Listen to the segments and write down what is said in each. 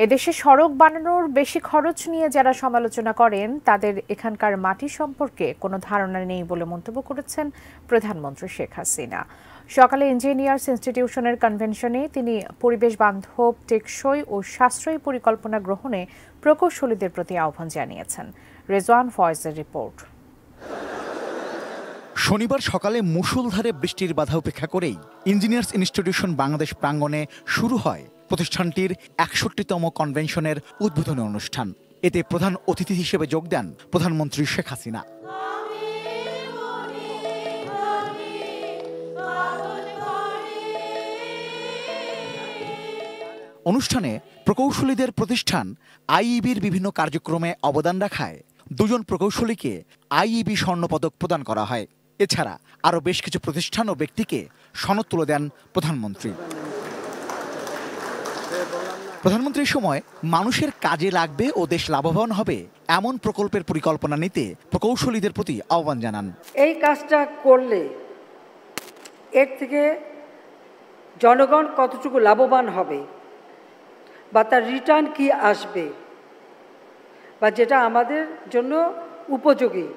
এদেশে সড়ক বানানোর বেশি খরচ নিয়ে যারা সমালোচনা করেন তাদের এখানকার মাটি সম্পর্কে কোনো ধারণা নেই বলে মন্তব্য করেছেন প্রধানমন্ত্রী শেখ হাসিনা। সকালে ইঞ্জিনিয়ার্স ইনস্টিটিউশনের কনভেনশনে তিনি পরিবেশ বান্ধব, টেকসই ও সাশ্রয়ী পরিকল্পনা গ্রহণে প্রকৌশলীদের প্রতি আহ্বান জানিয়েছেন। রেজওয়ান ফয়েজের রিপোর্ট। শনিবার সকালে মুষলধারে বৃষ্টির বাধা উপেক্ষা করেই ইঞ্জিনিয়ার্স ইনস্টিটিউশন বাংলাদেশ প্রাঙ্গণে শুরু হয় প্রতিষ্ঠানটির ৬১তম কনভেনশনের উদ্বোধনী অনুষ্ঠান। এতে প্রধান অতিথি হিসেবে যোগ দেন প্রধানমন্ত্রী শেখ হাসিনা। অনুষ্ঠানে প্রকৌশলীদের প্রতিষ্ঠান আইইবির বিভিন্ন কার্যক্রমে অবদান রাখায় দুজন প্রকৌশলীকে আইইবি স্বর্ণপদক প্রদান করা হয়। এছাড়া আরও বেশ কিছু প্রতিষ্ঠান ও ব্যক্তিকে সনদ তুলে দেন প্রধানমন্ত্রী। প্রধানমন্ত্রীর সময় মানুষের কাজে লাগবে ও দেশ লাভবান হবে এমন প্রকল্পের পরিকল্পনা নিতে প্রকৌশলীদের প্রতি আহ্বান জানান। এই কাজটা করলে এর থেকে জনগণ কতটুকু লাভবান হবে বা তার রিটার্ন কি আসবে বা যেটা আমাদের জন্য উপযোগী,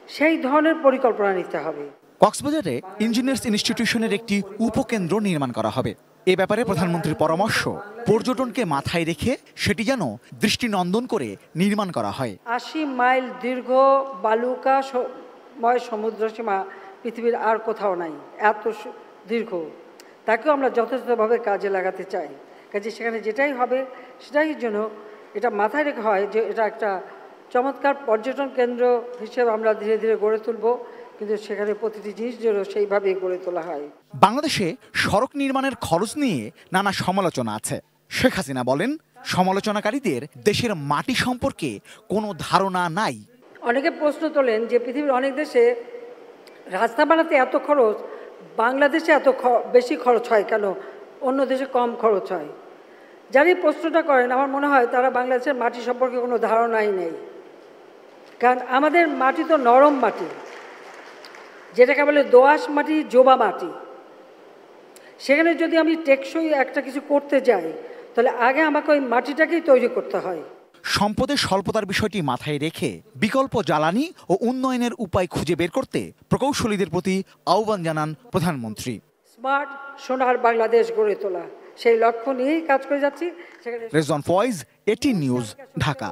সেই ধরনের পরিকল্পনা নিতে হবে। কক্সবাজারে ইঞ্জিনিয়ার্স ইনস্টিটিউশনের একটি উপকেন্দ্র নির্মাণ করা হবে। এ ব্যাপারে প্রধানমন্ত্রীর পরামর্শ, পর্যটনকে মাথায় রেখে সেটি যেন দৃষ্টিনন্দন করে নির্মাণ করা হয়। ৮০ মাইল দীর্ঘ বালুকাময় সমুদ্রসীমা পৃথিবীর আর কোথাও নাই, এত দীর্ঘ। তাকেও আমরা যথাযথভাবে কাজে লাগাতে চাই। কাজে সেখানে যেটাই হবে সেটাই জন্য এটা মাথায় রেখে হয় যে এটা একটা চমৎকার পর্যটন কেন্দ্র হিসেবে আমরা ধীরে ধীরে গড়ে তুলব, কিন্তু সেখানে প্রতিটি জিনিস যেন সেইভাবেই গড়ে তোলা হয়। বাংলাদেশে সড়ক নির্মাণের খরচ নিয়ে নানা সমালোচনা আছে। শেখ হাসিনা বলেন, সমালোচনাকারীদের দেশের মাটি সম্পর্কে কোনো ধারণা নাই। অনেকে প্রশ্ন তোলেন যে পৃথিবীর অনেক দেশে রাস্তা বানাতে এত খরচ, বাংলাদেশে এত বেশি খরচ হয় কেন, অন্য দেশে কম খরচ হয়। যারা এই প্রশ্নটা করেন আমার মনে হয় তারা বাংলাদেশের মাটি সম্পর্কে কোনো ধারণাই নেই। কারণ আমাদের মাটি তো নরম মাটি, যেটাকে বলে দোআঁশ মাটি, জোবা মাটি। সেখানে যদি আমি টেকসই একটা কিছু করতে যাই তাহলে আগে আমাকে ওই মাটিটাকেই তৈরি করতে হয়। সম্পদের স্বল্পতার বিষয়টি মাথায় রেখে বিকল্প জ্বালানি ও উন্নয়নের উপায় খুঁজে বের করতে প্রকৌশলীদের প্রতি আহ্বান জানান প্রধানমন্ত্রী। স্মার্ট সোনার বাংলাদেশ গড়ে তোলা, সেই লক্ষ্য নিয়েই কাজ করে যাচ্ছি। Rezwan Foyez, ATN news, Dhaka.